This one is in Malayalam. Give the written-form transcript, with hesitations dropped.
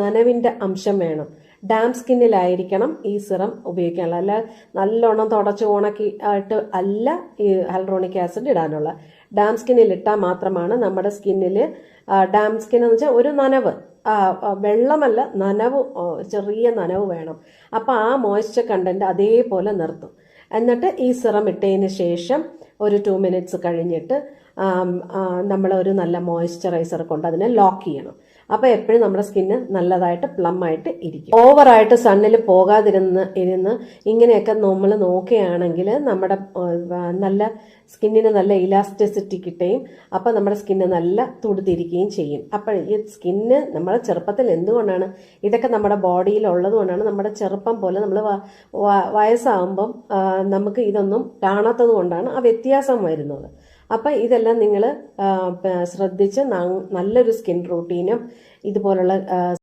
നനവിൻ്റെ അംശം വേണം. ഡാം സ്കിന്നിലായിരിക്കണം ഈ സിറം ഉപയോഗിക്കാനുള്ളത്. അല്ല നല്ലോണം തുടച്ച് ഉണക്കി ആയിട്ട് അല്ല ഈ ഹൈലൂറോണിക് ആസിഡ് ഇടാനുള്ള. ഡാം സ്കിന്നിൽ ഇട്ടാൽ മാത്രമാണ് നമ്മുടെ സ്കിന്നിൽ ഡാം സ്കിൻ എന്ന് വെച്ചാൽ ഒരു നനവ്, വെള്ളമല്ല നനവ്, ചെറിയ നനവ് വേണം. അപ്പോൾ ആ മോയ്സ്ചർ കണ്ടന്റ് അതേപോലെ നിർത്തും. എന്നിട്ട് ഈ സിറം ഇട്ടതിന് ശേഷം ഒരു 2 മിനിറ്റ്സ് കഴിഞ്ഞിട്ട് നമ്മൾ ഒരു നല്ല മോയ്സ്ചറൈസർ കൊണ്ട് അതിനെ ലോക്ക് ചെയ്യണം. അപ്പോൾ എപ്പോഴും നമ്മുടെ സ്കിന്ന് നല്ലതായിട്ട് പ്ലം ആയിട്ട് ഇരിക്കും. ഓവറായിട്ട് സണ്ണിൽ ഇരുന്ന് ഇങ്ങനെയൊക്കെ നമ്മൾ നോക്കുകയാണെങ്കിൽ നമ്മുടെ നല്ല സ്കിന്നിന് നല്ല ഇലാസ്റ്റിസിറ്റി കിട്ടുകയും അപ്പോൾ നമ്മുടെ സ്കിന്ന് നല്ല തുടുത്തിരിക്കുകയും ചെയ്യും. അപ്പോൾ ഈ സ്കിന്ന് നമ്മുടെ ചെറുപ്പത്തിൽ എന്തുകൊണ്ടാണ് ഇതൊക്കെ നമ്മുടെ ബോഡിയിൽ ഉള്ളത് കൊണ്ടാണ് നമ്മുടെ ചെറുപ്പം പോലെ നമ്മൾ വയസ്സാകുമ്പം നമുക്ക് ഇതൊന്നും കാണാത്തത് കൊണ്ടാണ് ആ വ്യത്യാസം വരുന്നത്. അപ്പം ഇതെല്ലാം നിങ്ങൾ ശ്രദ്ധിച്ച് നല്ലൊരു സ്കിൻ റൂട്ടീനും ഇതുപോലുള്ള